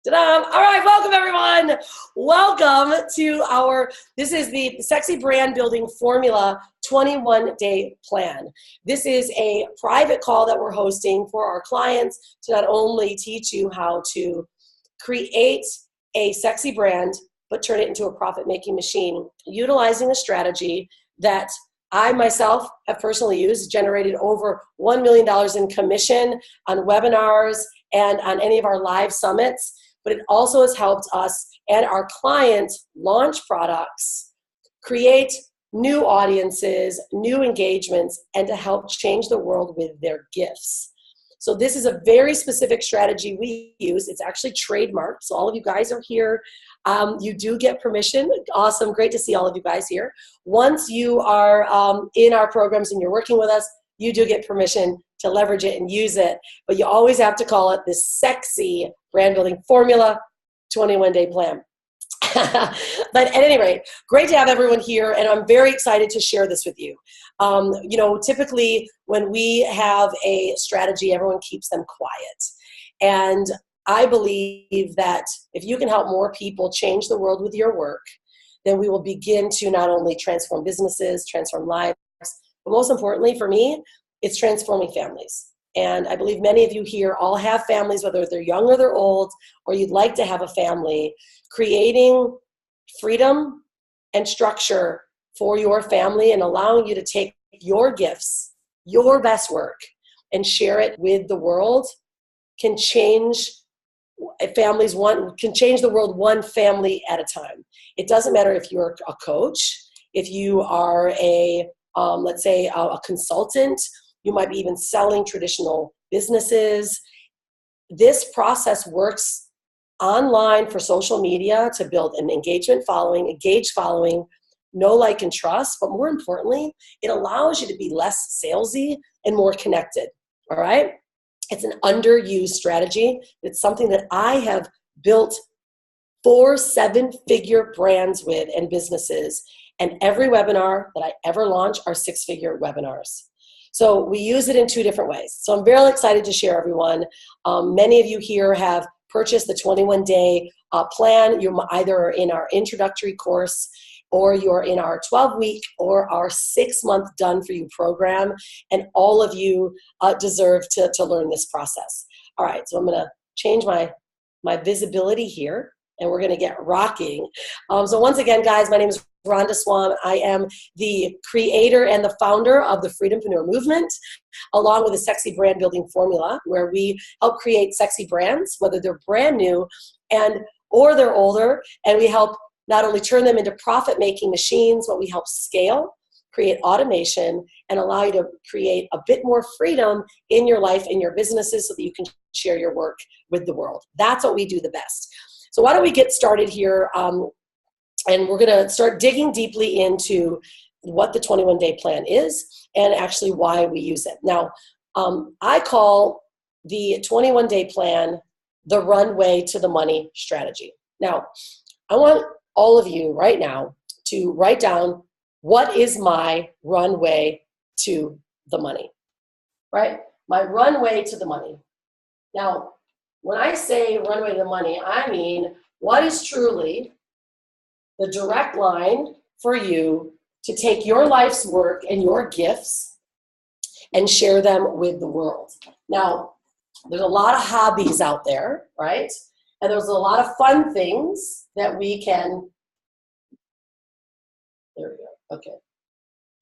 Ta-da! All right, welcome everyone. Welcome to this is the Sexy Brand Building Formula 21-day plan. This is a private call that we're hosting for our clients to not only teach you how to create a sexy brand, but turn it into a profit-making machine, utilizing a strategy that I myself have personally used, generated over $1 million in commission on webinars and on any of our live summits. But it also has helped us and our clients launch products, create new audiences, new engagements, and to help change the world with their gifts. So this is a very specific strategy we use. It's actually trademarked. So all of you guys are here. You do get permission. Awesome. Great to see all of you guys here. Once you are in our programs and you're working with us, you do get permission to leverage it and use it. But you always have to call it the Sexy Brand Building Formula 21-day plan. But at any rate, great to have everyone here, and I'm very excited to share this with you. Typically when we have a strategy, everyone keeps them quiet. And I believe that if you can help more people change the world with your work, then we will begin to not only transform businesses, transform lives, but most importantly for me, it's transforming families. And I believe many of you here all have families, whether they're young or they're old, or you'd like to have a family. Creating freedom and structure for your family and allowing you to take your gifts, your best work, and share it with the world can change can change the world one family at a time. It doesn't matter if you're a coach, if you are let's say a consultant, you might be even selling traditional businesses. This process works online for social media to build an engaged following, know, like, and trust. But more importantly, it allows you to be less salesy and more connected. All right. It's an underused strategy. It's something that I have built 4 7-figure brands with and businesses. And every webinar that I ever launch are 6-figure webinars. So we use it in 2 different ways. So I'm very excited to share, everyone. Many of you here have purchased the 21-day plan. You're either in our introductory course, or you're in our 12-week or our 6-month done for you program. And all of you deserve to learn this process. All right, so I'm gonna change my visibility here, and we're going to get rocking. So once again, guys, my name is Rhonda Swan. I am the creator and the founder of the Freedompreneur Movement, along with the Sexy Brand Building Formula, where we help create sexy brands, whether they're brand new or they're older, and we help not only turn them into profit-making machines, but we help scale, create automation, and allow you to create a bit more freedom in your life, in your businesses, so that you can share your work with the world. That's what we do the best. So why don't we get started here, and we're going to start digging deeply into what the 21-day plan is and actually why we use it. Now, I call the 21-day plan the runway to the money strategy. Now, I want all of you right now to write down, what is my runway to the money, right? My runway to the money. Now, when I say runway to the money, I mean, what is truly the direct line for you to take your life's work and your gifts and share them with the world? Now, there's a lot of hobbies out there, right? And there's a lot of fun things that we can, there we go, okay.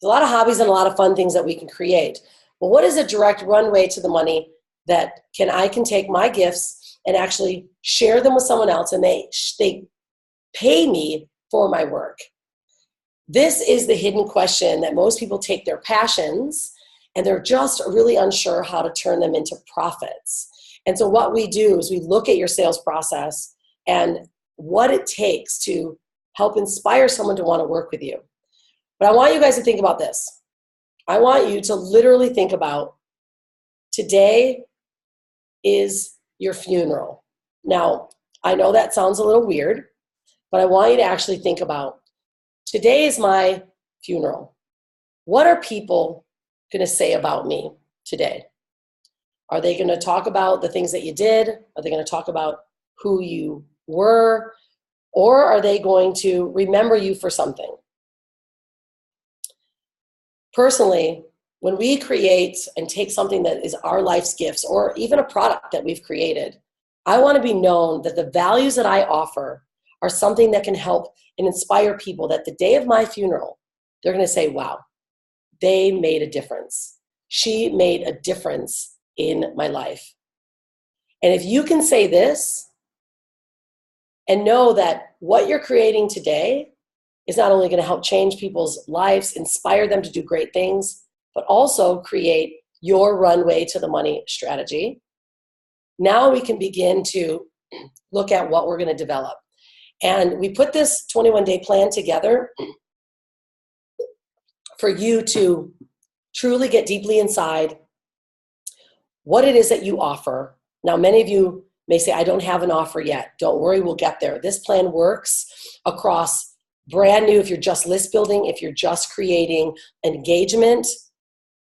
There's a lot of hobbies and a lot of fun things that we can create. But what is a direct runway to the money that I can take my gifts and actually share them with someone else, and they pay me for my work? This is the hidden question that most people take their passions and they're just really unsure how to turn them into profits. And so what we do is we look at your sales process and what it takes to help inspire someone to want to work with you. But I want you guys to think about this. I want you to literally think about, today is your funeral. Now, I know that sounds a little weird, but I want you to actually think about, today is my funeral. What are people going to say about me today? Are they going to talk about the things that you did? Are they going to talk about who you were, or are they going to remember you for something? Personally, when we create and take something that is our life's gifts, or even a product that we've created, I want to be known that the values that I offer are something that can help and inspire people, that the day of my funeral, they're going to say, wow, they made a difference. She made a difference in my life. And if you can say this and know that what you're creating today is not only going to help change people's lives, inspire them to do great things, but also create your runway to the money strategy, now we can begin to look at what we're going to develop. And we put this 21-day plan together for you to truly get deeply inside what it is that you offer. Now, many of you may say, I don't have an offer yet. Don't worry, we'll get there. This plan works across brand new, if you're just list building, if you're just creating engagement,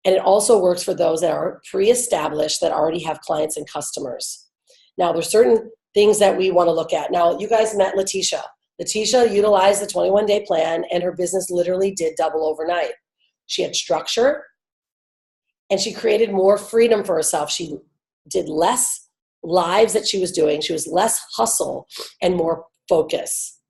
and it also works for those that are pre-established, that already have clients and customers. Now, there's certain things that we want to look at. Now, you guys met Letitia. Letitia utilized the 21-day plan, and her business literally did double overnight. She had structure, and she created more freedom for herself. She did less lives that she was doing. She was less hustle and more focus.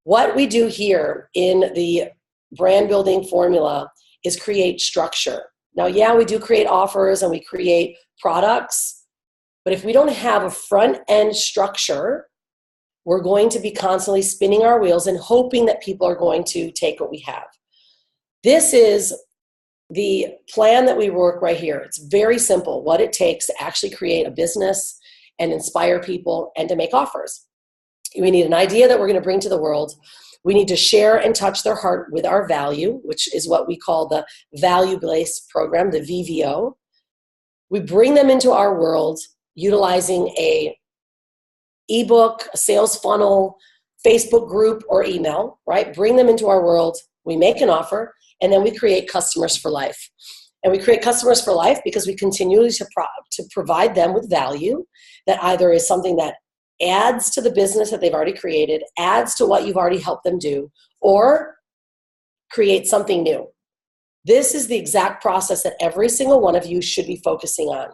What we do here in the brand building formula is create structure. Now, yeah, we do create offers and we create products, but if we don't have a front end structure, we're going to be constantly spinning our wheels and hoping that people are going to take what we have. This is the plan that we work right here. It's very simple, what it takes to actually create a business and inspire people and to make offers. We need an idea that we're going to bring to the world. We need to share and touch their heart with our value, which is what we call the value-based program, the VVO. We bring them into our world utilizing a ebook, a sales funnel, Facebook group, or email, right? Bring them into our world. We make an offer, and then we create customers for life. And we create customers for life because we continue to provide them with value that either is something that adds to the business that they've already created, adds to what you've already helped them do, or create something new. This is the exact process that every single one of you should be focusing on.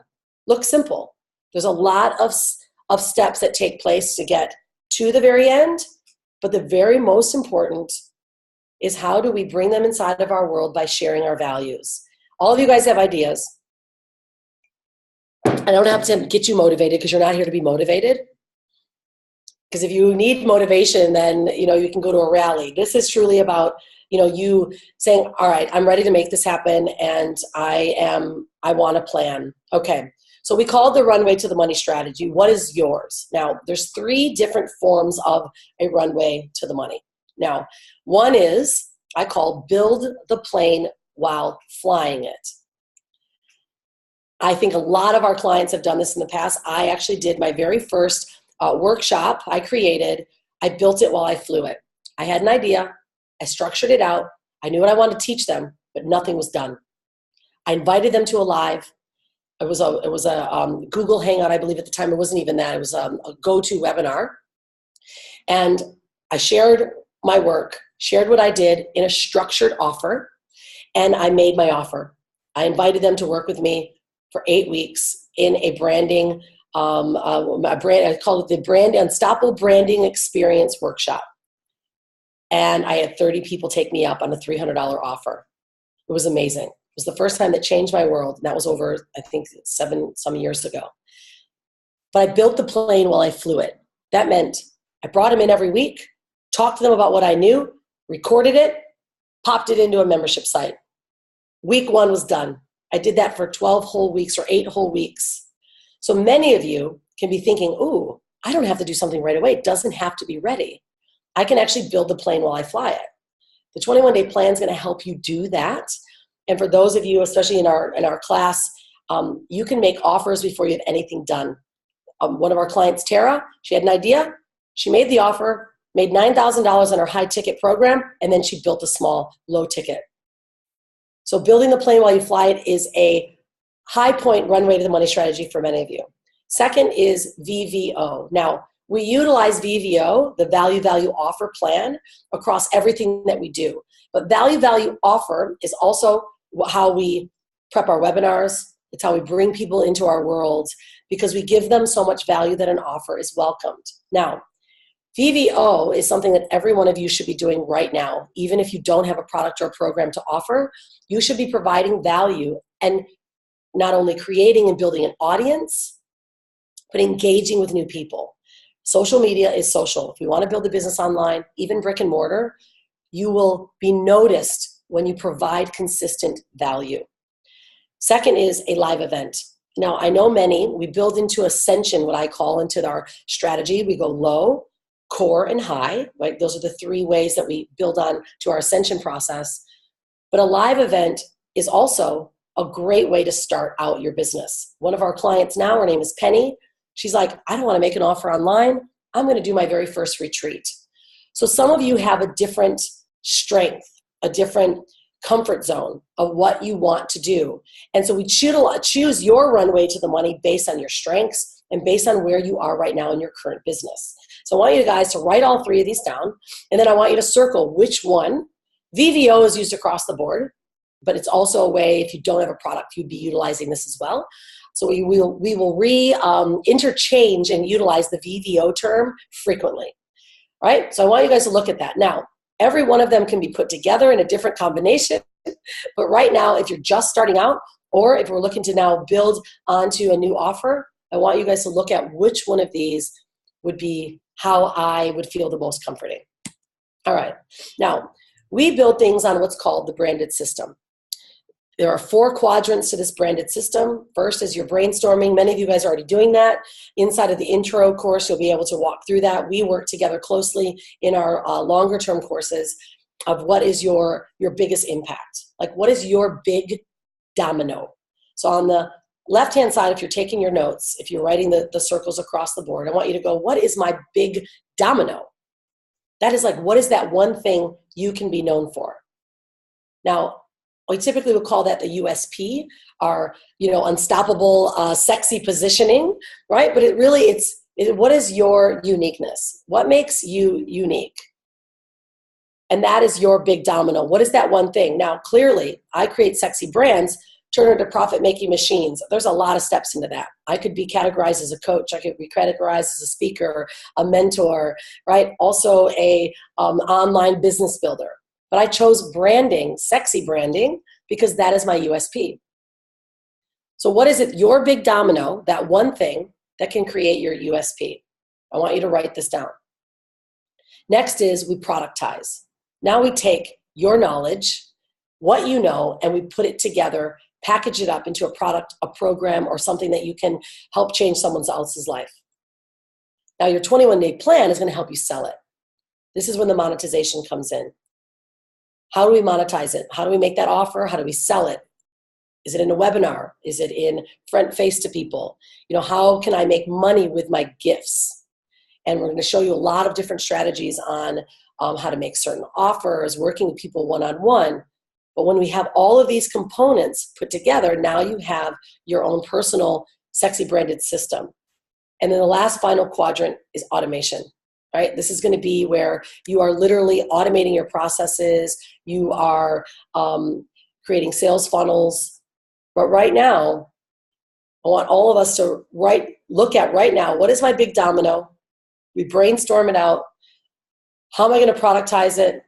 Looks simple. There's a lot of steps that take place to get to the very end, but the very most important is how do we bring them inside of our world by sharing our values. All of you guys have ideas. I don't have to get you motivated because you're not here to be motivated. Because if you need motivation, then you can go to a rally. This is truly about you saying, all right, I'm ready to make this happen, and I want a plan. Okay, so we call it the runway to the money strategy. What is yours? Now, there's 3 different forms of a runway to the money. Now, one is I call build the plane while flying it. I think a lot of our clients have done this in the past. I actually did my very first workshop I created. I built it while I flew it. I had an idea. I structured it out. I knew what I wanted to teach them, but nothing was done. I invited them to a live. It was a Google Hangout, I believe at the time. It wasn't even that. It was a go-to webinar. And I shared my work, shared what I did in a structured offer, and I made my offer. I invited them to work with me for 8 weeks in a branding I call it the Unstoppable Branding Experience Workshop. And I had 30 people take me up on a $300 offer. It was amazing. It was the first time that changed my world. And that was over, I think, some years ago. But I built the plane while I flew it. That meant I brought them in every week, talked to them about what I knew, recorded it, popped it into a membership site. Week 1 was done. I did that for 12 whole weeks or 8 whole weeks. So many of you can be thinking, ooh, I don't have to do something right away. It doesn't have to be ready. I can actually build the plane while I fly it. The 21-day plan is going to help you do that. And for those of you, especially in our class, you can make offers before you have anything done. One of our clients, Tara, she had an idea. She made the offer, made $9,000 on her high ticket program, and then she built a small low ticket. So building the plane while you fly it is a high point runway to the money strategy for many of you. Second is VVO. Now, We utilize VVO, the value offer plan, across everything that we do. But value offer is also how we prep our webinars. It's how we bring people into our world, because we give them so much value that an offer is welcomed. Now, VVO is something that every one of you should be doing right now. Even if you don't have a product or a program to offer, you should be providing value and not only creating and building an audience, but engaging with new people. Social media is social. If you want to build a business online, even brick and mortar, you will be noticed when you provide consistent value. Second is a live event. Now, I know many, we build into ascension, what I call into our strategy. We go low, core, and high, right? Those are the three ways that we build on to our ascension process. But a live event is also a great way to start out your business. One of our clients now, her name is Penny. She's like, I don't want to make an offer online. I'm going to do my very first retreat. So some of you have a different strength, a different comfort zone of what you want to do. And so we choose your runway to the money based on your strengths and based on where you are right now in your current business. So I want you guys to write all three of these down, and then I want you to circle which one. VVO is used across the board, but it's also a way, if you don't have a product, you'd be utilizing this as well. So we will interchange and utilize the VVO term frequently, right? So I want you guys to look at that. Now, every one of them can be put together in a different combination, but right now, if you're just starting out, or if we're looking to now build onto a new offer, I want you guys to look at which one of these would be how I would feel the most comforting. All right, now, we build things on what's called the branded system. There are 4 quadrants to this branded system. First is your brainstorming. Many of you guys are already doing that. Inside of the intro course, you'll be able to walk through that. We work together closely in our longer term courses of what is your biggest impact. Like, what is your big domino? So on the left-hand side, if you're taking your notes, if you're writing the circles across the board, I want you to go, what is my big domino? That is like, what is that one thing you can be known for? Now, we typically would call that the USP, our unstoppable, sexy positioning, right? But what is your uniqueness? What makes you unique? And that is your big domino. What is that one thing? Now, clearly, I create sexy brands, turn into profit-making machines. There's a lot of steps into that. I could be categorized as a coach. I could be categorized as a speaker, a mentor, right? Also a online business builder. But I chose branding, sexy branding, because that is my USP. So what is it, your big domino, that one thing that can create your USP? I want you to write this down. Next is we productize. Now we take your knowledge, what you know, and we put it together, package it up into a product, a program, or something that you can help change someone else's life. Now your 21-day plan is going to help you sell it. This is when the monetization comes in. How do we monetize it? How do we make that offer? How do we sell it? Is it in a webinar? Is it in front face to people? How can I make money with my gifts? And we're going to show you a lot of different strategies on how to make certain offers, working with people one-on-one. But when we have all of these components put together, now you have your own personal sexy branded system. And then the last final quadrant is automation. Right? This is going to be where you are literally automating your processes. You are creating sales funnels. But right now, I want all of us to look at right now, what is my big domino? We brainstorm it out. How am I going to productize it,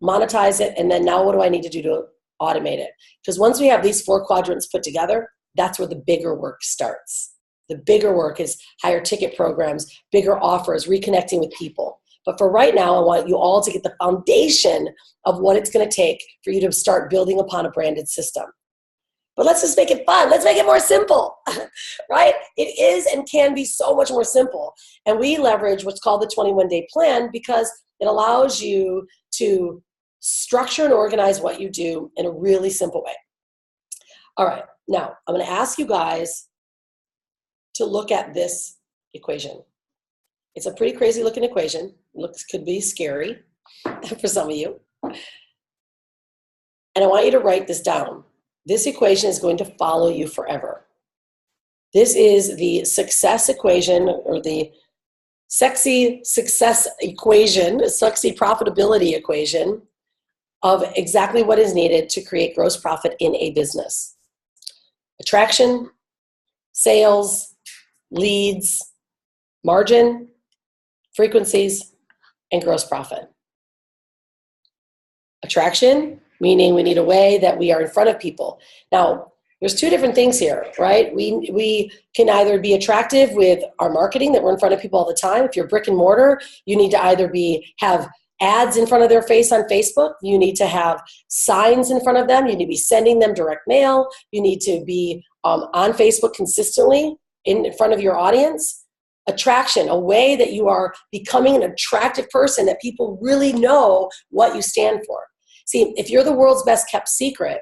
monetize it, and then now what do I need to do to automate it? Because once we have these 4 quadrants put together, that's where the bigger work starts. The bigger work is higher ticket programs, bigger offers, reconnecting with people. But for right now, I want you all to get the foundation of what it's going to take for you to start building upon a branded system. But let's just make it fun. Let's make it more simple, right? It is and can be so much more simple. And we leverage what's called the 21-day plan because it allows you to structure and organize what you do in a really simple way. All right, now I'm going to ask you guys to look at this equation. It's a pretty crazy looking equation. Could be scary for some of you. And I want you to write this down. This equation is going to follow you forever. This is the success equation or the sexy success equation, sexy profitability equation of exactly what is needed to create gross profit in a business. Attraction, sales, leads, margin, frequencies, and gross profit. Attraction, meaning we need a way that we are in front of people. Now, there's two different things here, right? We can either be attractive with our marketing, that we're in front of people all the time. If you're brick and mortar, you need to either have ads in front of their face on Facebook. You need to have signs in front of them. You need to be sending them direct mail. You need to be on Facebook consistently in front of your audience. Attraction, a way that you are becoming an attractive person, that people really know what you stand for. See, if you're the world's best kept secret,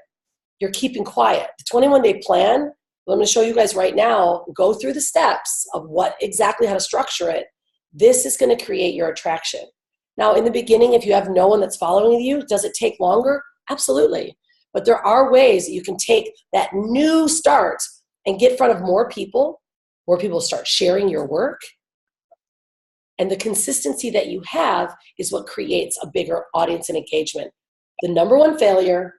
you're keeping quiet. The 21-day plan, I'm going to show you guys right now, go through the steps of what exactly how to structure it. This is going to create your attraction. Now, in the beginning, if you have no one that's following you, does it take longer? Absolutely. But there are ways that you can take that new start and get in front of more people start sharing your work. And the consistency that you have is what creates a bigger audience and engagement. The number one failure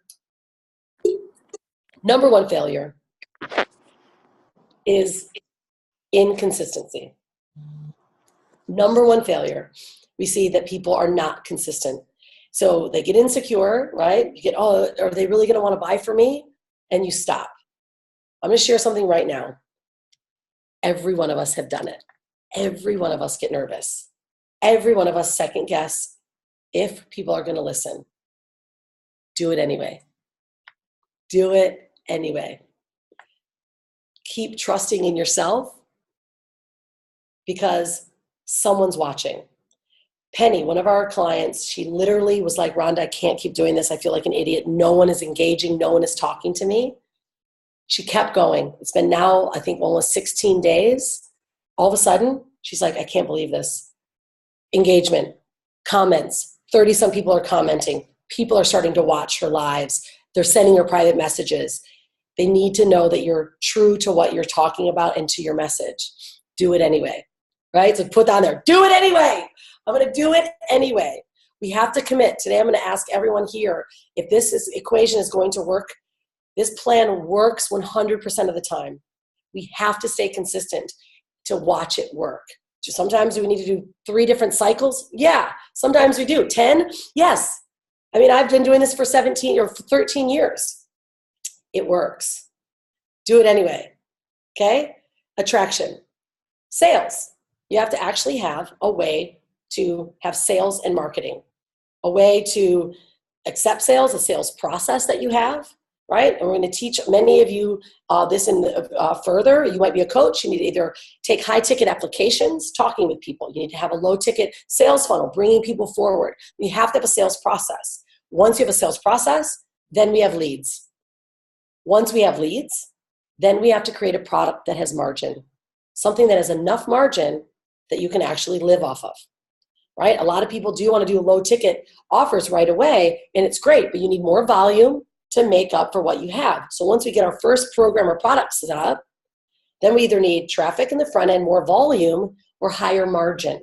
is inconsistency. Number one failure. We see that people are not consistent. So they get insecure, right? You get, oh, are they really going to want to buy from me? And you stop. I'm going to share something right now. Every one of us have done it. Every one of us get nervous. Every one of us second guess if people are going to listen. Do it anyway. Do it anyway. Keep trusting in yourself because someone's watching. Penny, one of our clients, she literally was like, Rhonda, I can't keep doing this. I feel like an idiot. No one is engaging. No one is talking to me. She kept going. It's been now, I think, almost 16 days. All of a sudden, she's like, I can't believe this. Engagement, comments, 30-some people are commenting. People are starting to watch her lives. They're sending her private messages. They need to know that you're true to what you're talking about and to your message. Do it anyway, right? So put down there, do it anyway. I'm going to do it anyway. We have to commit. Today, I'm going to ask everyone here if equation is going to work. This plan works 100% of the time. We have to stay consistent to watch it work. So sometimes we need to do 3 different cycles. Yeah, sometimes we do. 10? Yes. I mean, I've been doing this for 17 or 13 years. It works. Do it anyway. Okay? Attraction. Sales. You have to actually have a way to have sales and marketing. A way to accept sales, a sales process that you have. Right? And we're going to teach many of you this further. You might be a coach. You need to either take high-ticket applications, talking with people. You need to have a low-ticket sales funnel, bringing people forward. You have to have a sales process. Once you have a sales process, then we have leads. Once we have leads, then we have to create a product that has margin, something that has enough margin that you can actually live off of. Right? A lot of people do want to do low-ticket offers right away, and it's great, but you need more volume to make up for what you have. So once we get our first program or product set up, then we either need traffic in the front end, more volume, or higher margin,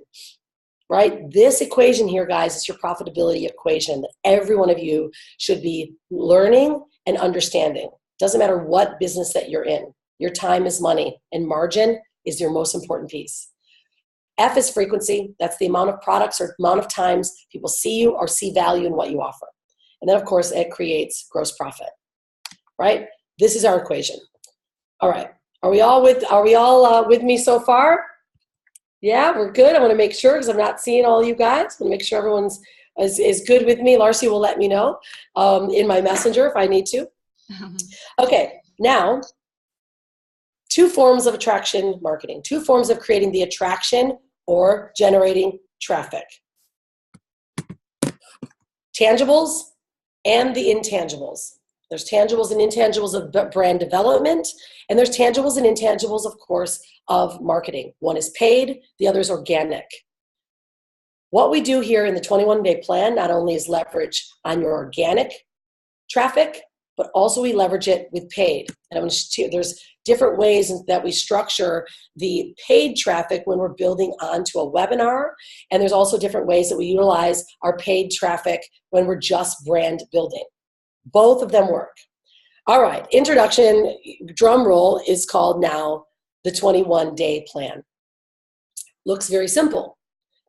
right? This equation here, guys, is your profitability equation that every one of you should be learning and understanding. Doesn't matter what business that you're in. Your time is money, and margin is your most important piece. F is frequency. That's the amount of products or amount of times people see you or see value in what you offer. And then, of course, it creates gross profit, right? This is our equation. All right. Are we all with me so far? Yeah, we're good. I want to make sure because I'm not seeing all you guys. I want to make sure everyone's is good with me. Larcy will let me know in my messenger if I need to. Okay. Now, 2 forms of attraction marketing, 2 forms of creating the attraction or generating traffic. Tangibles and the intangibles. There's tangibles and intangibles of brand development, and there's tangibles and intangibles, of course, of marketing. One is paid, the other is organic. What we do here in the 21-day plan not only is leverage on your organic traffic, but also we leverage it with paid. And I'm going to there's different ways that we structure the paid traffic when we're building onto a webinar. And there's also different ways that we utilize our paid traffic when we're just brand building. Both of them work. All right, introduction, drum roll, is called now the 21-day plan. Looks very simple.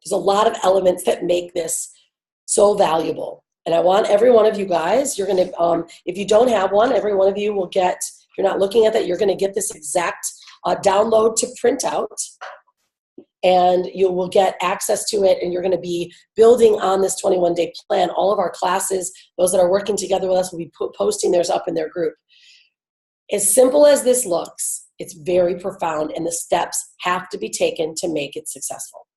There's a lot of elements that make this so valuable. And I want every one of you guys, you're going to, if you don't have one, every one of you will get, if you're not looking at that, you're going to get this exact download to print out. And you will get access to it, and you're going to be building on this 21-day plan. All of our classes, those that are working together with us, will be posting theirs up in their group. As simple as this looks, it's very profound, and the steps have to be taken to make it successful.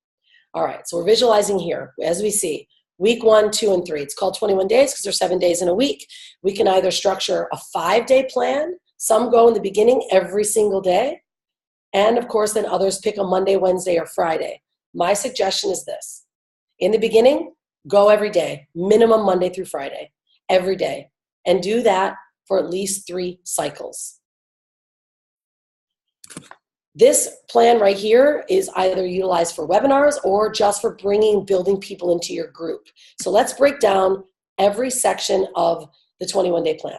All right, so we're visualizing here, as we see, week 1, 2, and 3. It's called 21 days because there's 7 days in a week. We can either structure a 5-day plan. Some go in the beginning every single day. And of course, then others pick a Monday, Wednesday, or Friday. My suggestion is this. In the beginning, go every day, minimum Monday through Friday, every day. And do that for at least 3 cycles. This plan right here is either utilized for webinars or just for building people into your group. So let's break down every section of the 21-day plan.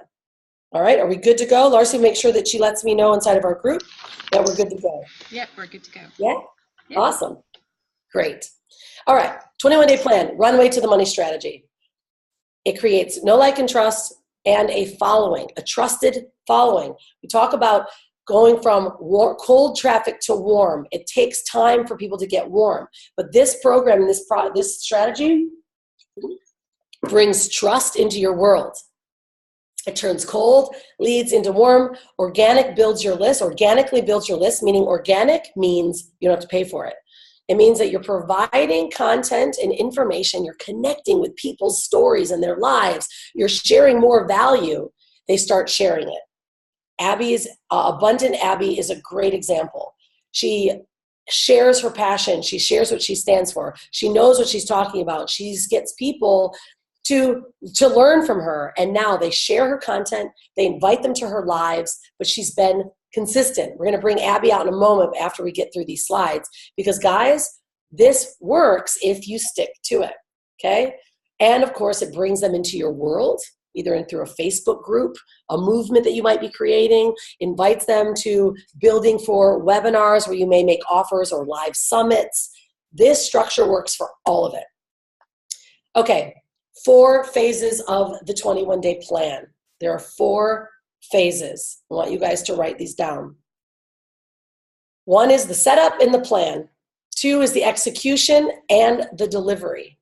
All right, are we good to go? Larcy, make sure that she lets me know inside of our group that we're good to go. Yep, we're good to go. Yeah? Yep. Awesome. Great. All right, 21-day plan, runway to the money strategy. It creates know, like, and trust, and a following, a trusted following. We talk about going from cold traffic to warm. It takes time for people to get warm. But this program, this strategy brings trust into your world. It turns cold leads into warm. Organically builds your list, meaning organic means you don't have to pay for it. It means that you're providing content and information. You're connecting with people's stories and their lives. You're sharing more value. They start sharing it. Abundant Abby is a great example. She shares her passion. She shares what she stands for. She knows what she's talking about. She gets people to learn from her, and now they share her content. They invite them to her lives, but she's been consistent. We're going to bring Abby out in a moment after we get through these slides, because guys, this works if you stick to it, okay? And of course, it brings them into your world, either through a Facebook group, a movement that you might be creating, invites them to building for webinars where you may make offers or live summits. This structure works for all of it. Okay, 4 phases of the 21-day plan. There are 4 phases. I want you guys to write these down. 1 is the setup and the plan. 2 is the execution and the delivery.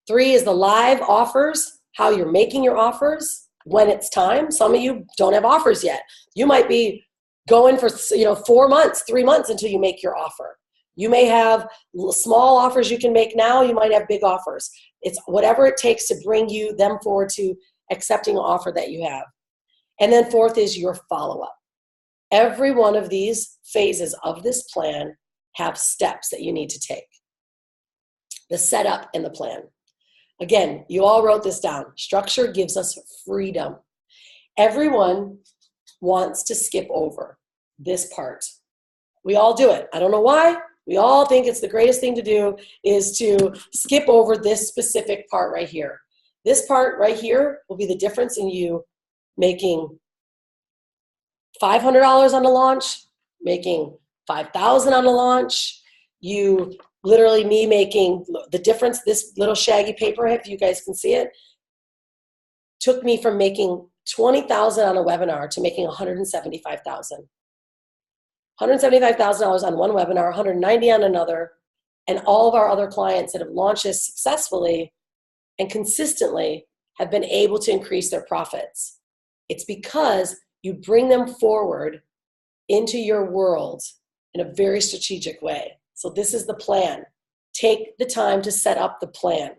3 is the live offers, how you're making your offers when it's time. Some of you don't have offers yet. You might be going for 4 months, 3 months until you make your offer. You may have small offers you can make now. You might have big offers. It's whatever it takes to bring them forward to accepting an offer that you have. And then 4th is your follow-up. Every one of these phases of this plan have steps that you need to take. The setup and the plan. Again, you all wrote this down. Structure gives us freedom. Everyone wants to skip over this part. We all do it. I don't know why. We all think it's the greatest thing to do is to skip over this specific part right here. This part right here will be the difference in you making $500 on the launch, making $5,000 on the launch. You literally me making the difference. This little shaggy paper, if you guys can see it, took me from making $20,000 on a webinar to making $175,000. $175,000 on one webinar, $190,000 on another, and all of our other clients that have launched this successfully and consistently have been able to increase their profits. It's because you bring them forward into your world in a very strategic way. So this is the plan. Take the time to set up the plan.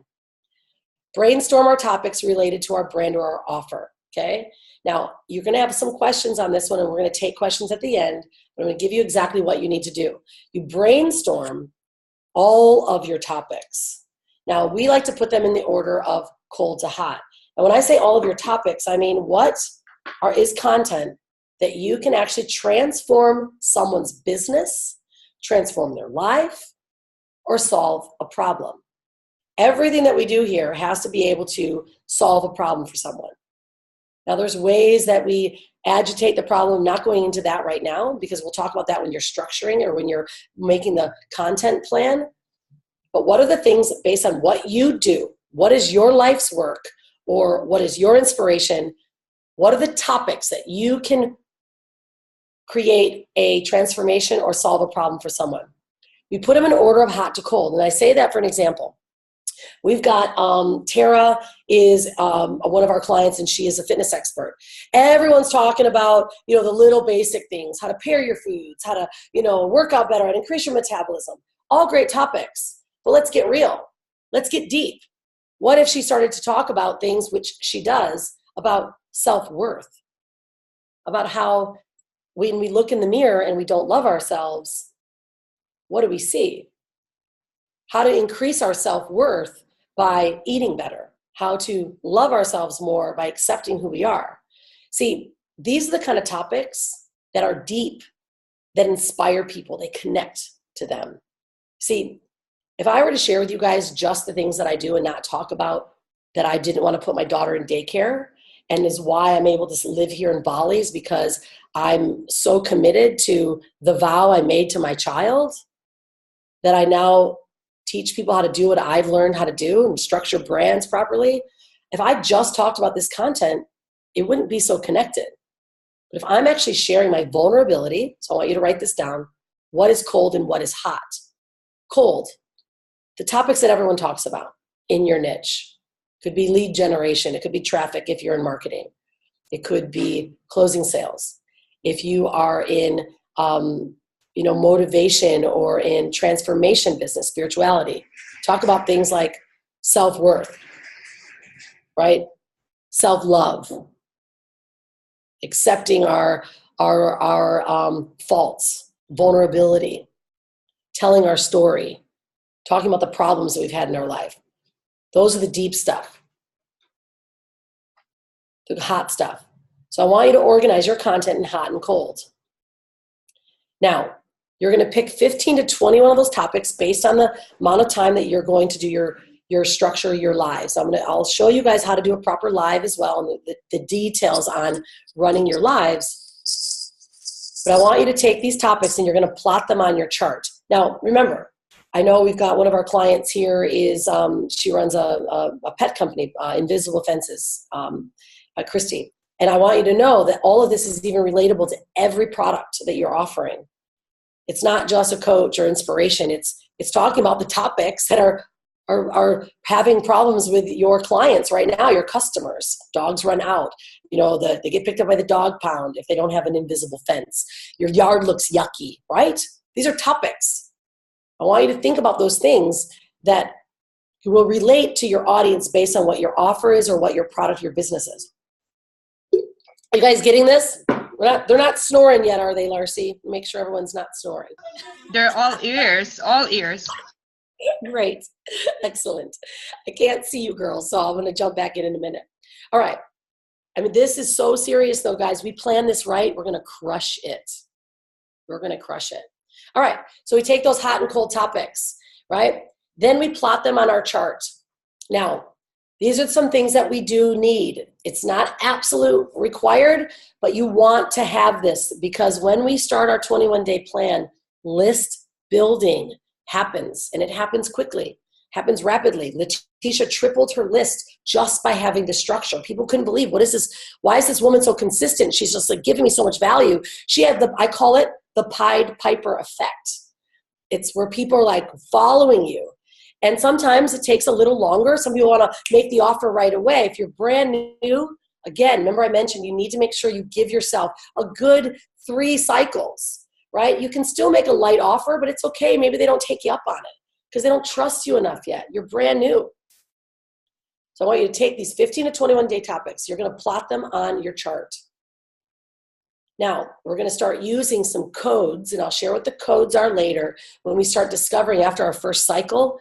Brainstorm our topics related to our brand or our offer, okay? Now, you're going to have some questions on this one, and we're going to take questions at the end. But I'm going to give you exactly what you need to do. You brainstorm all of your topics. Now, we like to put them in the order of cold to hot. And when I say all of your topics, I mean what is content that you can actually transform someone's business, transform their life, or solve a problem. Everything that we do here has to be able to solve a problem for someone. Now, there's ways that we agitate the problem. I'm not going into that right now because we'll talk about that when you're structuring or when you're making the content plan. But what are the things based on what you do? What is your life's work? Or what is your inspiration? What are the topics that you can create a transformation or solve a problem for someone? We put them in order of hot to cold. And I say that for an example. We've got Tara is one of our clients, and she is a fitness expert. Everyone's talking about, the little basic things, how to pair your foods, how to, work out better and increase your metabolism. All great topics, but let's get real. Let's get deep. What if she started to talk about things, which she does, about self-worth, about how when we look in the mirror and we don't love ourselves, what do we see? How to increase our self-worth by eating better, how to love ourselves more by accepting who we are. See, these are the kind of topics that are deep, that inspire people, they connect to them. See, if I were to share with you guys just the things that I do and not talk about that I didn't want to put my daughter in daycare, and is why I'm able to live here in Bali, is because I'm so committed to the vow I made to my child that I now teach people how to do what I've learned how to do and structure brands properly. If I just talked about this content, it wouldn't be so connected. But if I'm actually sharing my vulnerability, so I want you to write this down, what is cold and what is hot? Cold, the topics that everyone talks about in your niche. Could be lead generation. It could be traffic if you're in marketing. It could be closing sales. If you are in motivation or in transformation business, spirituality, talk about things like self-worth, right? Self-love, accepting our faults, vulnerability, telling our story, talking about the problems that we've had in our life. Those are the deep stuff, the hot stuff. So I want you to organize your content in hot and cold. Now, you're going to pick 15 to 21 of those topics based on the amount of time that you're going to do your structure, your live. So I'll show you guys how to do a proper live as well, and the details on running your lives. But I want you to take these topics and you're going to plot them on your chart. Now, remember, I know we've got one of our clients here is, she runs a pet company, Invisible Fences, Christy. And I want you to know that all of this is even relatable to every product that you're offering. It's not just a coach or inspiration. It's talking about the topics that are having problems with your clients right now, your customers. Dogs run out. They get picked up by the dog pound if they don't have an invisible fence. Your yard looks yucky, right? These are topics. I want you to think about those things that will relate to your audience based on what your offer is or what your product, your business is. Are you guys getting this? They're not snoring yet, are they, Larcy? Make sure everyone's not snoring. They're all ears, all ears. Great. Excellent. I can't see you girls, so I'm going to jump back in a minute. All right. This is so serious, though, guys. We plan this right. We're going to crush it. We're going to crush it. All right, so we take those hot and cold topics, right? Then we plot them on our chart. Now, these are some things that we do need. It's not absolute required, but you want to have this because when we start our 21-day plan, list building happens, and it happens quickly, happens rapidly. Letitia tripled her list just by having the structure. People couldn't believe, what is this? Why is this woman so consistent? She's just giving me so much value. She had I call it the Pied Piper effect. It's where people are following you. And sometimes it takes a little longer. Some people want to make the offer right away. If you're brand new, again, remember I mentioned you need to make sure you give yourself a good 3 cycles, right? You can still make a light offer, but it's okay. Maybe they don't take you up on it because they don't trust you enough yet. You're brand new. So I want you to take these 15 to 21 day topics. You're going to plot them on your chart. Now, we're going to start using some codes, and I'll share what the codes are later when we start discovering after our first cycle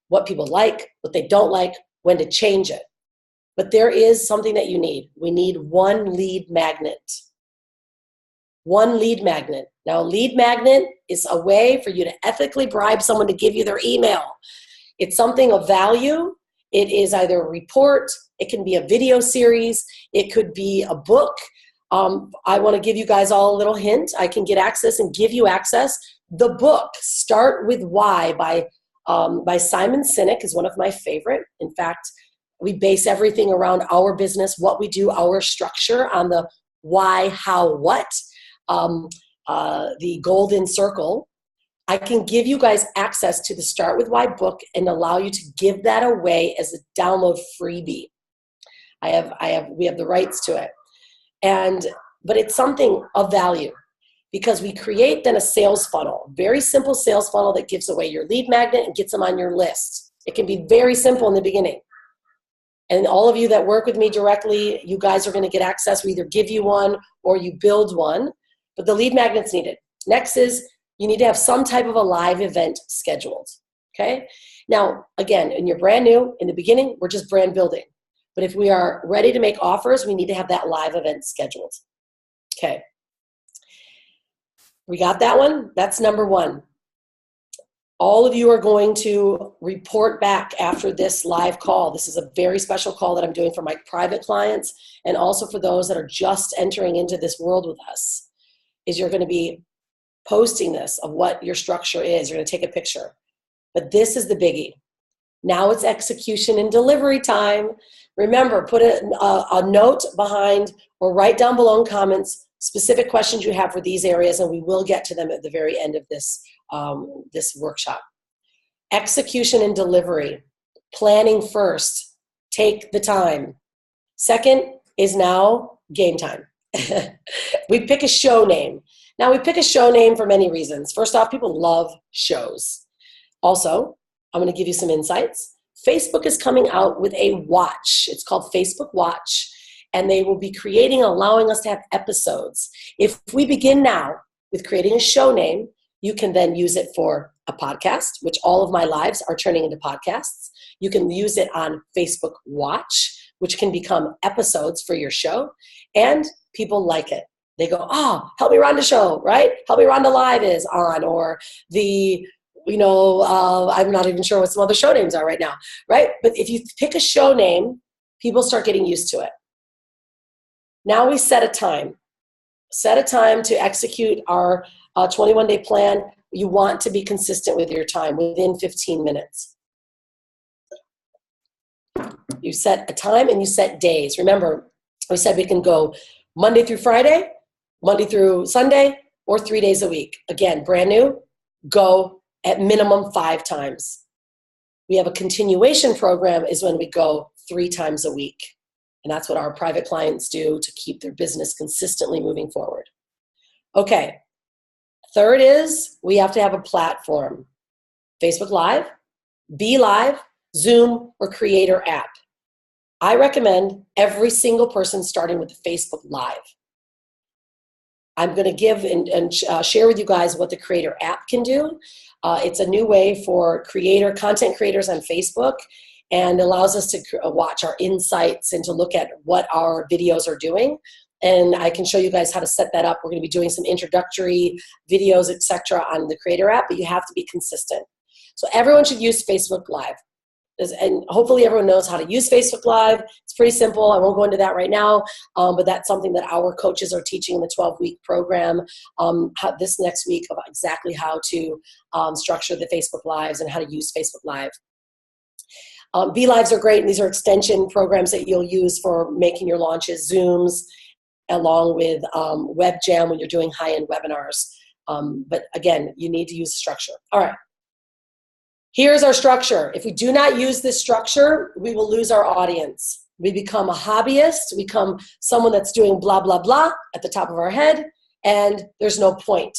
what people like, what they don't like, when to change it. But there is something that you need. We need one lead magnet. One lead magnet. Now, a lead magnet is a way for you to ethically bribe someone to give you their email. It's something of value. It is either a report. It can be a video series. It could be a book. I want to give you guys all a little hint. I can get access and give you access. The book, Start With Why, by Simon Sinek, is one of my favorite. In fact, we base everything around our business, what we do, our structure on the why, how, what, the golden circle. I can give you guys access to the Start With Why book and allow you to give that away as a download freebie. We have the rights to it. But it's something of value because we create then a sales funnel, very simple sales funnel that gives away your lead magnet and gets them on your list. It can be very simple in the beginning. And all of you that work with me directly, you guys are going to get access. We either give you one or you build one, but the lead magnet's needed. Next is you need to have some type of a live event scheduled, okay? Now, again, when you're brand new, in the beginning, we're just brand building. But if we are ready to make offers, we need to have that live event scheduled. Okay. We got that one? That's number one. All of you are going to report back after this live call. This is a very special call that I'm doing for my private clients and also for those that are just entering into this world with us, is you're going to be posting this of what your structure is. You're going to take a picture. But this is the biggie. Now it's execution and delivery time. Remember, put a note behind or write down below in comments specific questions you have for these areas, and we will get to them at the very end of this, this workshop. Execution and delivery. Planning first. Take the time. Second is now game time. We pick a show name. Now, we pick a show name for many reasons. First off, people love shows. Also, I'm going to give you some insights. Facebook is coming out with a watch. It's called Facebook Watch, and they will be creating and allowing us to have episodes. If we begin now with creating a show name, you can then use it for a podcast, which all of my lives are turning into podcasts. You can use it on Facebook Watch, which can become episodes for your show, and people like it. They go, oh, Help Me Rhonda show, right? Help Me Rhonda Live is on, or the I'm not even sure what some other show names are right now, right? But if you pick a show name, people start getting used to it. Now we set a time. Set a time to execute our 21-day plan. You want to be consistent with your time within 15 minutes. You set a time and you set days. Remember, we said we can go Monday through Friday, Monday through Sunday, or 3 days a week. Again, brand new, go at minimum 5 times. We have a continuation program is when we go 3 times a week. And that's what our private clients do to keep their business consistently moving forward. Okay. Third is we have to have a platform. Facebook Live, Be Live, Zoom, or Creator app. I recommend every single person starting with the Facebook Live. I'm going to give and share with you guys what the Creator app can do. It's a new way for content creators on Facebook, and allows us to watch our insights and to look at what our videos are doing. And I can show you guys how to set that up. We're going to be doing some introductory videos, etc., on the Creator app, but you have to be consistent. So everyone should use Facebook Live. And hopefully everyone knows how to use Facebook Live. It's pretty simple. I won't go into that right now, but that's something that our coaches are teaching in the 12-week program this next week about exactly how to structure the Facebook Lives and how to use Facebook Live. Be Lives are great, and these are extension programs that you'll use for making your launches, Zooms, along with WebJam when you're doing high-end webinars. But again, you need to use the structure. All right. Here's our structure. If we do not use this structure, we will lose our audience. We become a hobbyist. We become someone that's doing blah, blah, blah at the top of our head, and there's no point.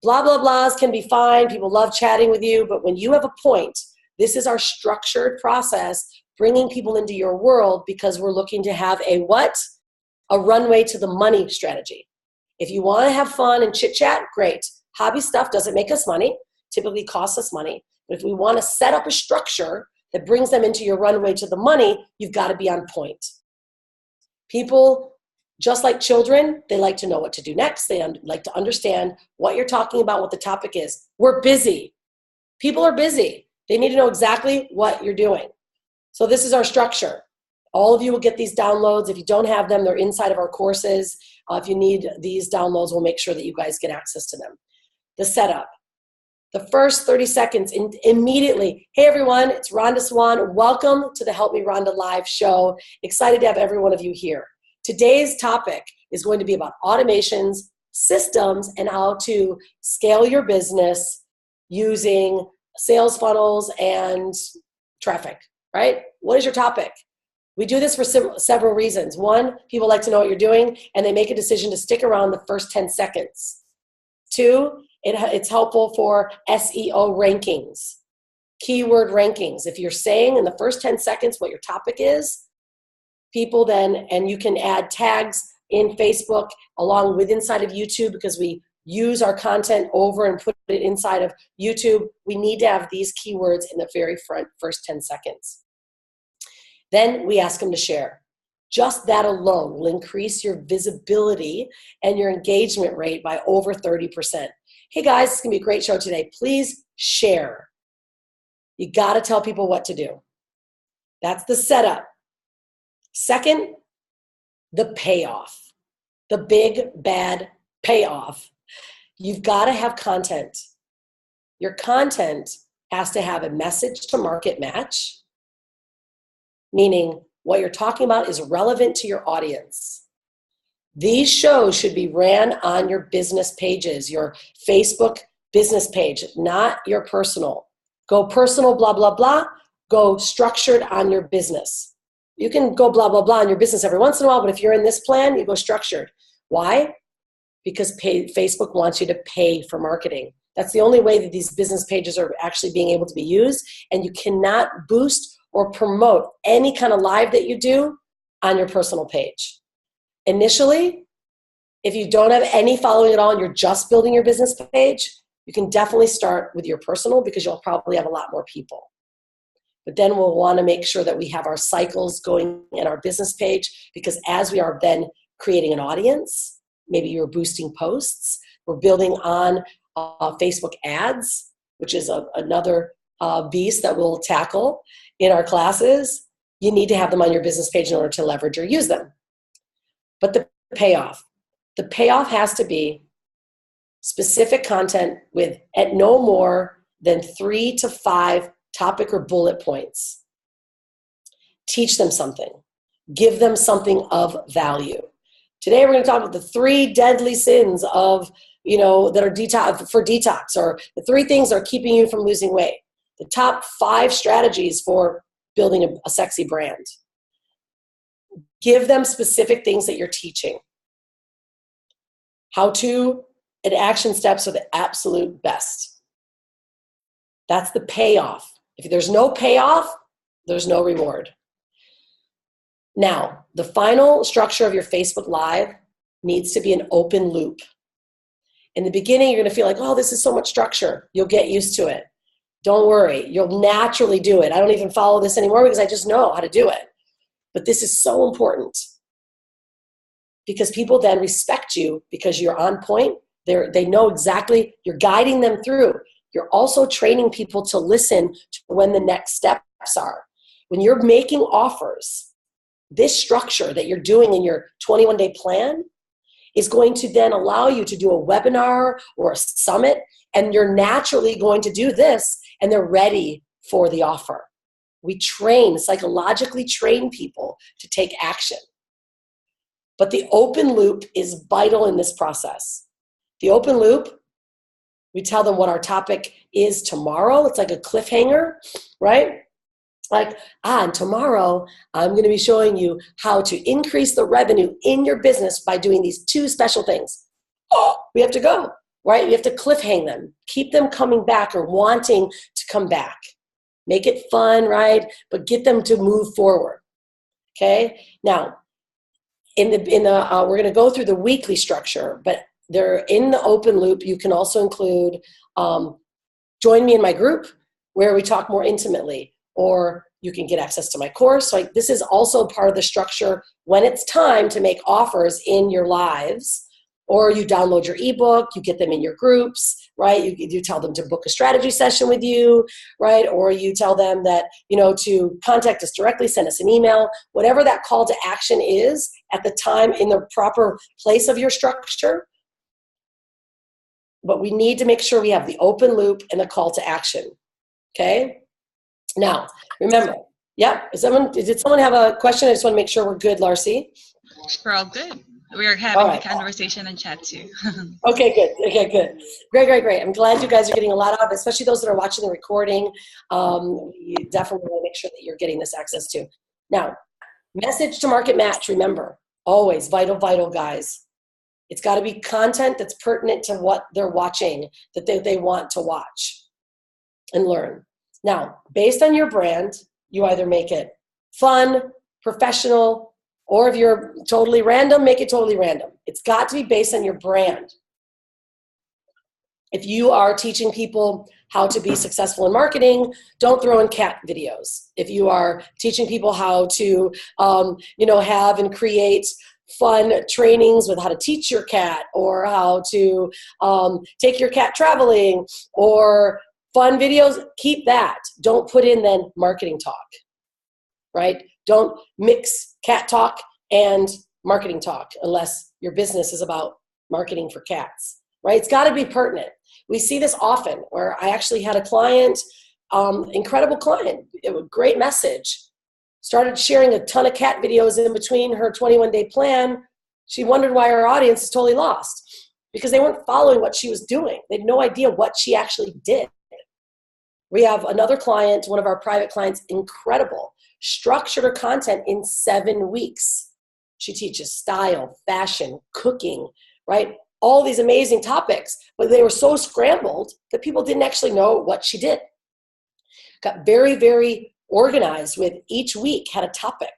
Blah, blah, blahs can be fine. People love chatting with you, but when you have a point, this is our structured process, bringing people into your world because we're looking to have a what? A runway to the money strategy. If you want to have fun and chit chat, great. Hobby stuff doesn't make us money, typically costs us money. But if we want to set up a structure that brings them into your runway to the money, you've got to be on point. People, just like children, they like to know what to do next. They like to understand what you're talking about, what the topic is. We're busy. People are busy. They need to know exactly what you're doing. So this is our structure. All of you will get these downloads. If you don't have them, they're inside of our courses. If you need these downloads, we'll make sure that you guys get access to them. The setup. The first 30 seconds, immediately. Hey everyone, it's Rhonda Swan. Welcome to the Help Me Rhonda Live show. Excited to have every one of you here. Today's topic is going to be about automations, systems, and how to scale your business using sales funnels and traffic, right? What is your topic? We do this for several reasons. One, people like to know what you're doing, and they make a decision to stick around the first 10 seconds. Two, it's helpful for SEO rankings, keyword rankings. If you're saying in the first 10 seconds what your topic is, people then, and you can add tags in Facebook along with inside of YouTube, because we use our content over and put it inside of YouTube. We need to have these keywords in the very first 10 seconds. Then we ask them to share. Just that alone will increase your visibility and your engagement rate by over 30%. Hey guys, it's gonna be a great show today. Please share. You gotta tell people what to do. That's the setup. Second, the payoff. The big, bad payoff. You've gotta have content. Your content has to have a message to market match, meaning what you're talking about is relevant to your audience. These shows should be ran on your business pages, your Facebook business page, not your personal. Go personal, blah, blah, blah. Go structured on your business. You can go blah, blah, blah on your business every once in a while, but if you're in this plan, you go structured. Why? Because Facebook wants you to pay for marketing. That's the only way that these business pages are actually being able to be used, and you cannot boost or promote any kind of live that you do on your personal page. Initially, if you don't have any following at all and you're just building your business page, you can definitely start with your personal, because you'll probably have a lot more people. But then we'll want to make sure that we have our cycles going in our business page, because as we are then creating an audience, maybe you're boosting posts, we're building on Facebook ads, which is another beast that we'll tackle in our classes. You need to have them on your business page in order to leverage or use them. But the payoff has to be specific content with at no more than 3 to 5 topic or bullet points. Teach them something. Give them something of value. Today we're going to talk about the 3 deadly sins of, that are for detox, or the 3 things that are keeping you from losing weight. The top 5 strategies for building a sexy brand. Give them specific things that you're teaching. How to and action steps are the absolute best. That's the payoff. If there's no payoff, there's no reward. Now, the final structure of your Facebook Live needs to be an open loop. In the beginning, you're going to feel like, oh, this is so much structure. You'll get used to it. Don't worry. You'll naturally do it. I don't even follow this anymore because I just know how to do it. But this is so important, because people then respect you because you're on point. They know exactly, you're guiding them through. You're also training people to listen to when the next steps are. When you're making offers, this structure that you're doing in your 21-day plan is going to then allow you to do a webinar or a summit, and you're naturally going to do this, and they're ready for the offer. We psychologically train people to take action. But the open loop is vital in this process. The open loop, we tell them what our topic is tomorrow. It's like a cliffhanger, right? Like, and tomorrow I'm going to be showing you how to increase the revenue in your business by doing these 2 special things. Oh, we have to go, right? We have to cliffhang them, keep them coming back or wanting to come back. Make it fun, right? But get them to move forward. Okay. Now, we're going to go through the weekly structure, but they're in the open loop. You can also include join me in my group where we talk more intimately. or you can get access to my course. So this is also part of the structure when it's time to make offers in your lives, or you download your ebook, you get them in your groups, right? You tell them to book a strategy session with you, right? Or you tell them that, to contact us directly, send us an email, whatever that call to action is at the time in the proper place of your structure. But we need to make sure we have the open loop and the call to action, okay? Now, remember, did someone have a question? I just want to make sure we're good, Larcy. We're all good. We are having the conversation and chat too. Okay, good. Okay, good. Great. I'm glad you guys are getting a lot out of it, especially those that are watching the recording. You definitely want to make sure that you're getting this access to. Now, message to market match, remember, always vital, guys. It's got to be content that's pertinent to what they're watching, that they want to watch and learn. Now, based on your brand, you either make it fun, professional, or if you're totally random, make it totally random. It's got to be based on your brand. If you are teaching people how to be successful in marketing, don't throw in cat videos. If you are teaching people how to, have and create fun trainings with how to teach your cat, or how to take your cat traveling, or fun videos, keep that. Don't put in then marketing talk, right? Don't mix cat talk and marketing talk unless your business is about marketing for cats, right? It's got to be pertinent. We see this often where I actually had a client, incredible client, great message, started sharing a ton of cat videos in between her 21-day plan. She wondered why her audience is totally lost because they weren't following what she was doing. They had no idea what she actually did. We have another client, one of our private clients, incredible, structured her content in 7 weeks. She teaches style, fashion, cooking, right? All these amazing topics, but they were so scrambled that people didn't actually know what she did. Got very, very organized with each week had a topic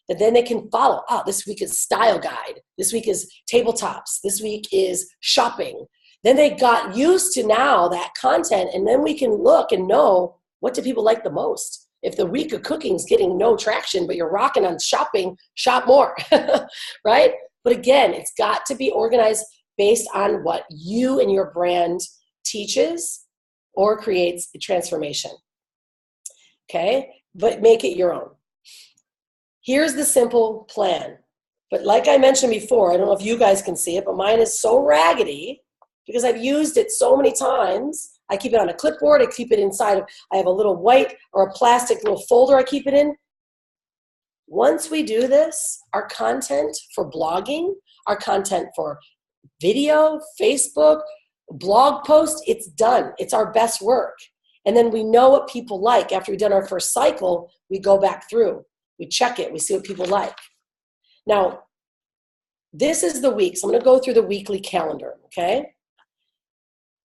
that then they can follow. Oh, this week is style guide. This week is tabletops. This week is shopping. Then they got used to now that content, and then we can look and know what do people like the most. If the week of cooking is getting no traction, but you're rocking on shopping, shop more, right? But again, it's got to be organized based on what you and your brand teaches or creates a transformation, okay? But make it your own. Here's the simple plan. But like I mentioned before, I don't know if you guys can see it, but mine is so raggedy because I've used it so many times. I keep it on a clipboard. I keep it inside of, I have a little white or a plastic little folder I keep it in. Once we do this, our content for blogging, our content for video, Facebook, blog post, it's done. It's our best work. And then we know what people like. After we've done our first cycle, we go back through. We check it. We see what people like. Now, this is the week. So I'm going to go through the weekly calendar, okay?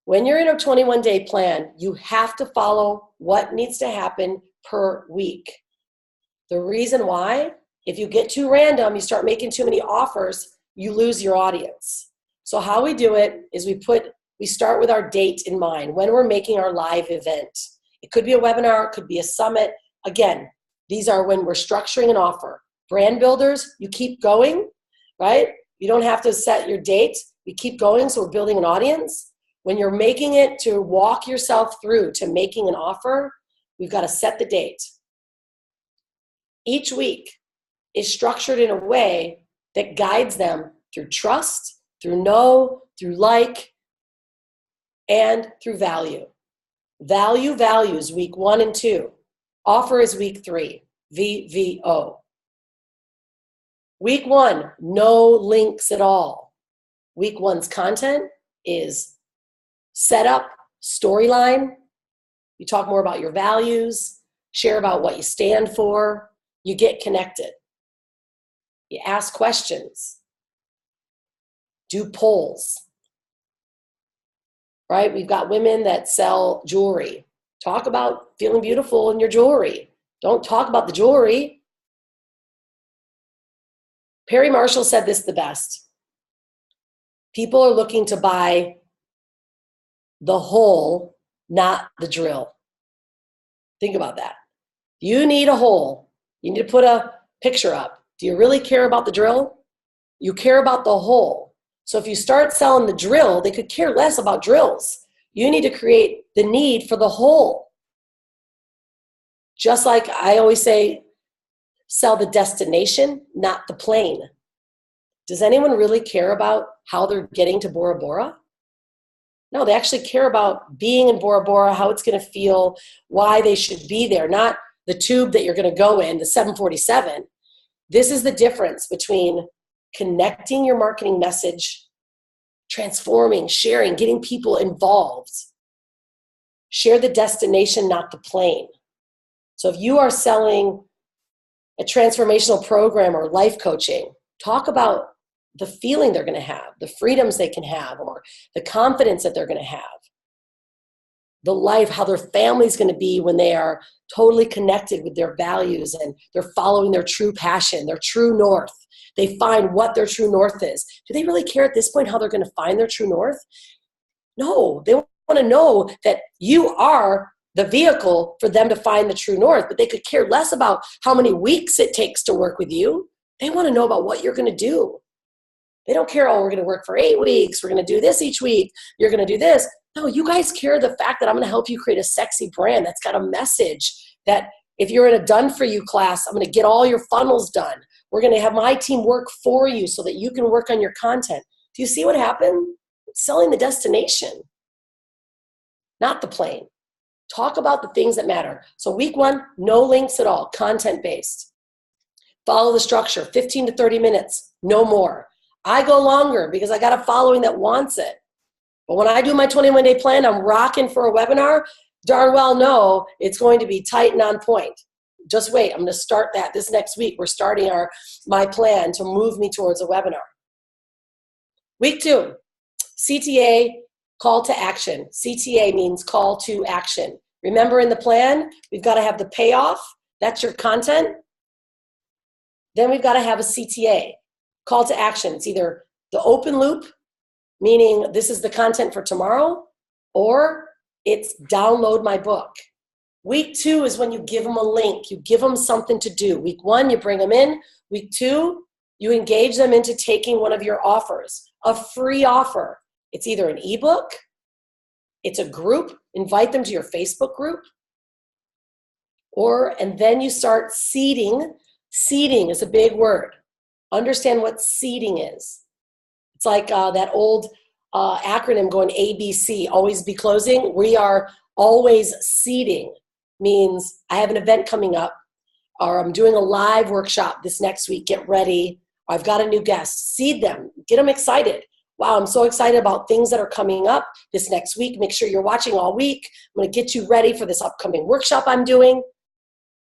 When you're in a 21-day plan, you have to follow what needs to happen per week. The reason why, if you get too random, you start making too many offers, you lose your audience. So how we do it is we start with our date in mind, when we're making our live event. It could be a webinar, it could be a summit. Again, these are when we're structuring an offer. Brand builders, you keep going, right? You don't have to set your date. We keep going, so we're building an audience. When you're making it to walk yourself through to making an offer, we've got to set the date. Each week is structured in a way that guides them through trust, through know, through like, and through value. Value is week 1 and 2. Offer is week 3, VVO. Week 1, no links at all. Week 1's content is setup, storyline. You talk more about your values, share about what you stand for. You get connected. You ask questions. Do polls. Right? We've got women that sell jewelry. Talk about feeling beautiful in your jewelry. Don't talk about the jewelry. Perry Marshall said this the best. People are looking to buy the hole, not the drill. Think about that. You need a hole. You need to put a picture up. Do you really care about the drill? You care about the hole. So if you start selling the drill, they could care less about drills. You need to create the need for the hole. Just like I always say, sell the destination, not the plane. Does anyone really care about how they're getting to Bora Bora? No, they actually care about being in Bora Bora, how it's going to feel, why they should be there, not the tube that you're going to go in, the 747. This is the difference between connecting your marketing message, transforming, sharing, getting people involved. Share the destination, not the plane. So if you are selling a transformational program or life coaching, talk about the feeling they're going to have, the freedoms they can have, or the confidence that they're going to have, the life, how their family's going to be when they are totally connected with their values and they're following their true passion, their true north. They find what their true north is. Do they really care at this point how they're going to find their true north? No, they want to know that you are the vehicle for them to find the true north, but they could care less about how many weeks it takes to work with you. They want to know about what you're going to do. They don't care, oh, we're going to work for 8 weeks. We're going to do this each week. You're going to do this. No, you guys care the fact that I'm going to help you create a sexy brand that's got a message that if you're in a done for you class, I'm going to get all your funnels done. We're going to have my team work for you so that you can work on your content. Do you see what happened? Selling the destination, not the plane. Talk about the things that matter. So week 1, no links at all, content-based. Follow the structure, 15 to 30 minutes, no more. I go longer because I got a following that wants it. But when I do my 21-day plan, I'm rocking for a webinar, darn well know it's going to be tight and on point. Just wait, I'm going to start that this next week. We're starting my plan to move me towards a webinar. Week 2, CTA, call to action. CTA means call to action. Remember in the plan, we've got to have the payoff. That's your content. Then we've got to have a CTA, call to action. It's either the open loop, meaning this is the content for tomorrow, or it's download my book. Week 2 is when you give them a link. You give them something to do. Week 1, you bring them in. Week 2, you engage them into taking one of your offers, a free offer. It's either an ebook, it's a group, invite them to your Facebook group, and then you start seeding. Seeding is a big word. Understand what seeding is. It's like that old acronym going ABC, always be closing. We are always seeding. Means I have an event coming up, or I'm doing a live workshop this next week. Get ready. I've got a new guest. Seed them. Get them excited. Wow, I'm so excited about things that are coming up this next week. Make sure you're watching all week. I'm going to get you ready for this upcoming workshop I'm doing.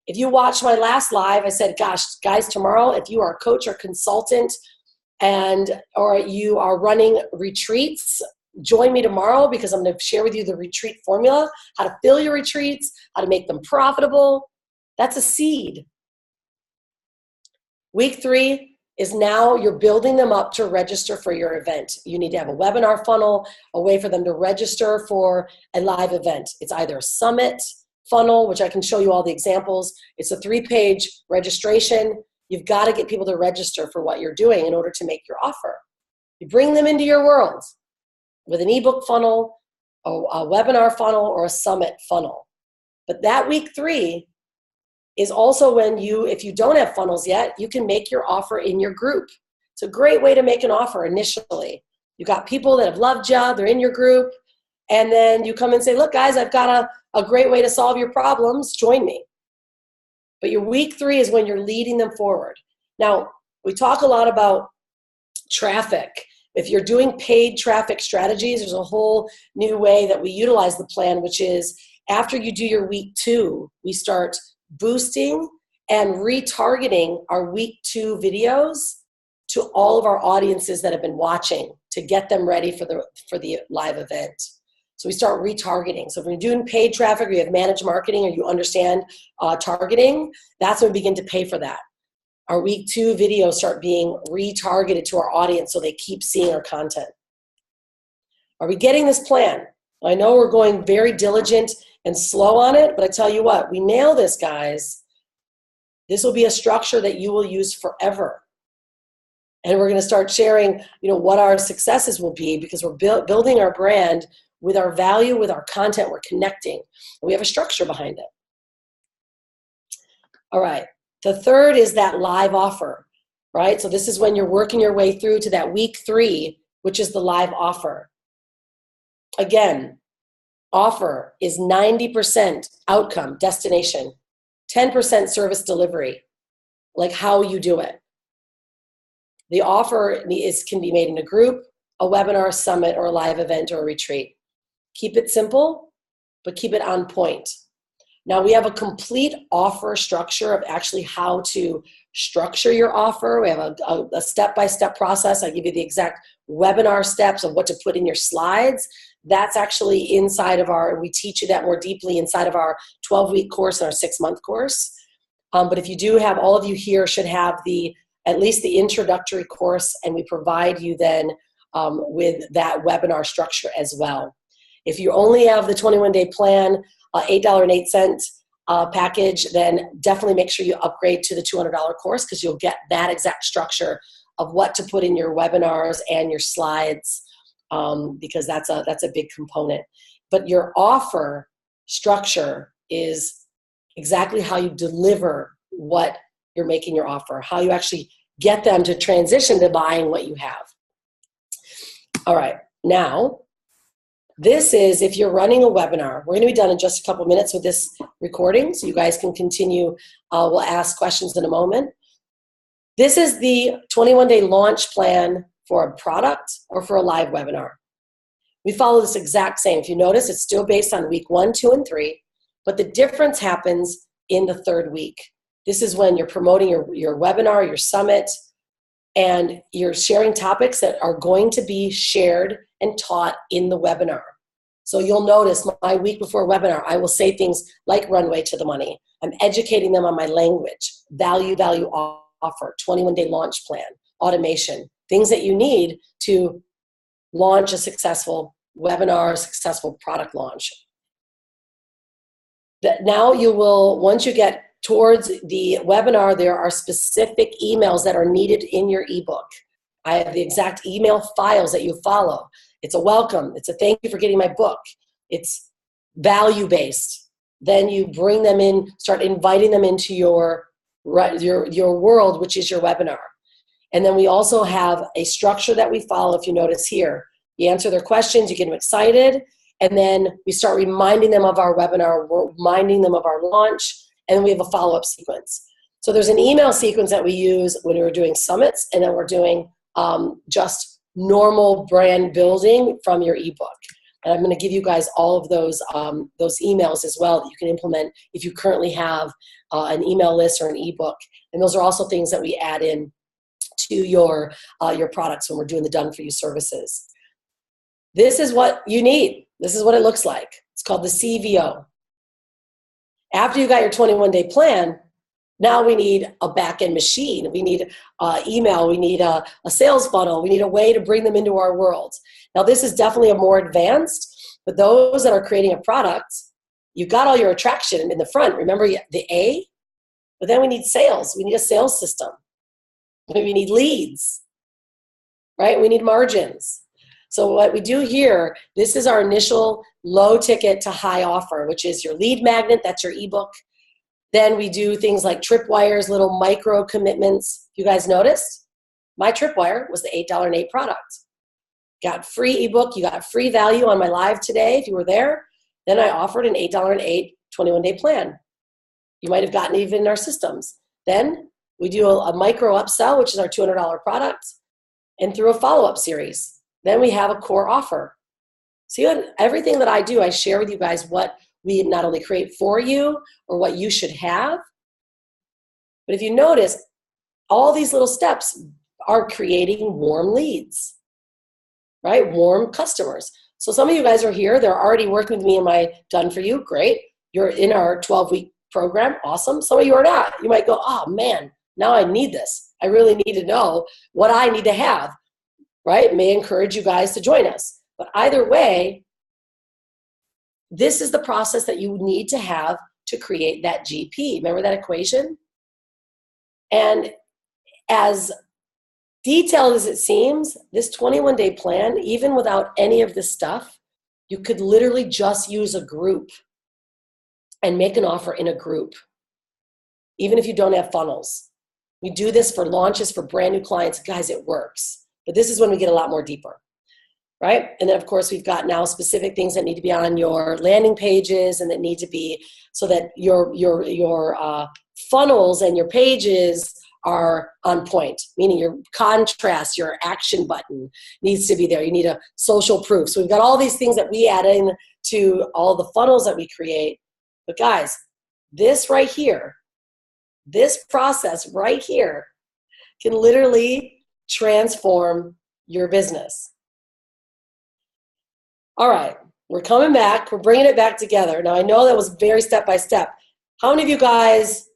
If you watched my last live, I said, gosh, guys, tomorrow, if you are a coach or consultant or you are running retreats, join me tomorrow because I'm going to share with you the retreat formula, how to fill your retreats, how to make them profitable. That's a seed. Week 3 is now you're building them up to register for your event. You need to have a webinar funnel, a way for them to register for a live event. It's either a summit funnel, which I can show you all the examples. It's a 3-page registration. You've got to get people to register for what you're doing in order to make your offer. You bring them into your world with an ebook funnel, a webinar funnel, or a summit funnel. But that week 3 is also when if you don't have funnels yet, you can make your offer in your group. It's a great way to make an offer initially. You got people that have loved you, they're in your group, and then you come and say, look guys, I've got a great way to solve your problems, join me. But your week 3 is when you're leading them forward. Now, we talk a lot about traffic. If you're doing paid traffic strategies, there's a whole new way that we utilize the plan, which is after you do your week 2, we start boosting and retargeting our week 2 videos to all of our audiences that have been watching to get them ready for the live event. So we start retargeting. So if you're doing paid traffic, or you have managed marketing, or you understand targeting, that's when we begin to pay for that. Our week 2 videos start being retargeted to our audience so they keep seeing our content. Are we getting this plan? I know we're going very diligent and slow on it, but I tell you what, we nail this, guys. This will be a structure that you will use forever. And we're going to start sharing, what our successes will be, because we're building our brand with our value, with our content. We're connecting. And we have a structure behind it. All right. The third is that live offer, right? So this is when you're working your way through to that week 3, which is the live offer. Again, offer is 90% outcome, destination, 10% service delivery, like how you do it. The offer can be made in a group, a webinar, summit, or a live event or a retreat. Keep it simple, but keep it on point. Now we have a complete offer structure of actually how to structure your offer. We have a step-by-step process. I give you the exact webinar steps of what to put in your slides. That's actually inside of we teach you that more deeply inside of our 12-week course and our 6-month course. But if you do have, all of you here should have at least the introductory course, and we provide you then with that webinar structure as well. If you only have the 21-day plan, $8.08 package, then definitely make sure you upgrade to the $200 course, because you'll get that exact structure of what to put in your webinars and your slides, because that's a big component. But your offer structure is exactly how you deliver what you're making your offer, how you actually get them to transition to buying what you have. All right, now, this is if you're running a webinar. We're going to be done in just a couple minutes with this recording, so you guys can continue. We'll ask questions in a moment. This is the 21-day launch plan for a product or for a live webinar. We follow this exact same. If you notice, it's still based on week 1, 2, and 3, but the difference happens in the 3rd week. This is when you're promoting your webinar, your summit, and you're sharing topics that are going to be shared and taught in the webinar. So you'll notice my week before webinar, I will say things like runway to the money. I'm educating them on my language, value offer, 21-day launch plan, automation, things that you need to launch a successful webinar, successful product launch. That now you will, once you get towards the webinar, there are specific emails that are needed in your ebook. I have the exact email files that you follow. It's a welcome. It's a thank you for getting my book. It's value-based. Then you bring them in, start inviting them into your world, which is your webinar. And then we also have a structure that we follow, if you notice here. You answer their questions, you get them excited, and then we start reminding them of our webinar, reminding them of our launch, and then we have a follow-up sequence. So there's an email sequence that we use when we're doing summits, and then we're doing just normal brand building from your ebook. And I'm going to give you guys all of those emails as well that you can implement if you currently have an email list or an ebook. And those are also things that we add in to your products when we're doing the done-for-you services. This is what you need. This is what it looks like. It's called the CVO. After you got your 21-day plan, now we need a back-end machine. We need email. We need a sales funnel. We need a way to bring them into our world. Now, this is definitely a more advanced, but those that are creating a product, you've got all your attraction in the front. Remember the A? But then we need sales. We need a sales system. We need leads, right? We need margins. So what we do here, this is our initial low ticket to high offer, which is your lead magnet. That's your ebook. Then we do things like tripwires, little micro commitments. You guys noticed? My tripwire was the $8.08 product. Got free ebook. You got free value on my live today if you were there. Then I offered an $8.08 21-day plan. You might have gotten it even in our systems. Then we do a micro upsell, which is our $200 product, and through a follow-up series. Then we have a core offer. See, everything that I do, I share with you guys what we not only create for you or what you should have. But if you notice, all these little steps are creating warm leads, right? Warm customers. So some of you guys are here. They're already working with me in my Done For You. Great. You're in our 12-week program. Awesome. Some of you are not. You might go, oh, man, now I need this. I really need to know what I need to have, right? It may encourage you guys to join us. But either way, this is the process that you need to have to create that GP. Remember that equation? And as detailed as it seems, this 21-day plan, even without any of this stuff, you could literally just use a group and make an offer in a group, even if you don't have funnels. We do this for launches for brand new clients. Guys, it works. But this is when we get a lot more deeper, right? And then, of course, we've got now specific things that need to be on your landing pages and that need to be so that your funnels and your pages are on point, meaning your contrast, your action button needs to be there. You need a social proof. So we've got all these things that we add in to all the funnels that we create. But guys, this right here, this process right here can literally transform your business. All right, we're coming back. We're bringing it back together. Now, I know that was very step-by-step. How many of you guys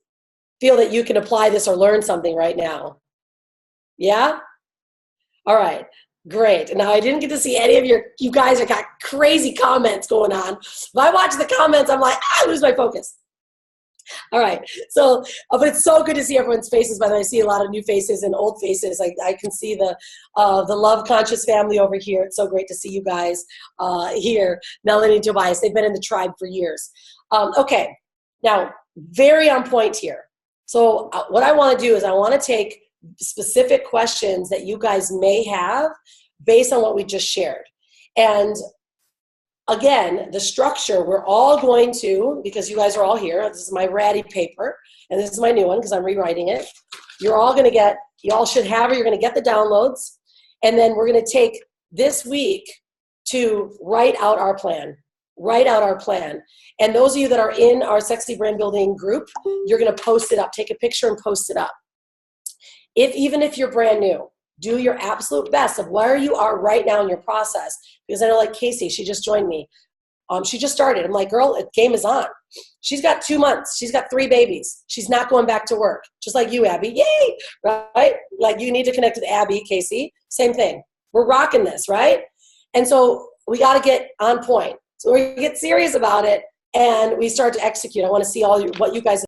feel that you can apply this or learn something right now? Yeah? All right, great. Now, I didn't get to see any of you guys have got crazy comments going on. If I watch the comments, I'm like, I lose my focus. All right, so, but it's so good to see everyone's faces. By the way, I see a lot of new faces and old faces. I can see the Love Conscious family over here. It's so great to see you guys here. Melanie and Tobias, they've been in the tribe for years. Okay, now, very on point here. So what I want to do is I want to take specific questions that you guys may have based on what we just shared. And again, the structure, we're all going to, because you guys are all here, this is my ratty paper, and this is my new one because I'm rewriting it. You're all going to get, you all should have it, you're going to get the downloads, and then we're going to take this week to write out our plan. Write out our plan. And those of you that are in our Sexy Brand Building group, you're going to post it up. Take a picture and post it up. Even if you're brand new, do your absolute best of where you are right now in your process. Because I know, like Casey, she just joined me. She just started. I'm like, girl, the game is on. She's got 2 months. She's got 3 babies. She's not going back to work. Just like you, Abby. Yay! Right? Like you need to connect with Abby, Casey. Same thing. We're rocking this, right? And so we got to get on point. So we get serious about it and we start to execute. I want to see what you guys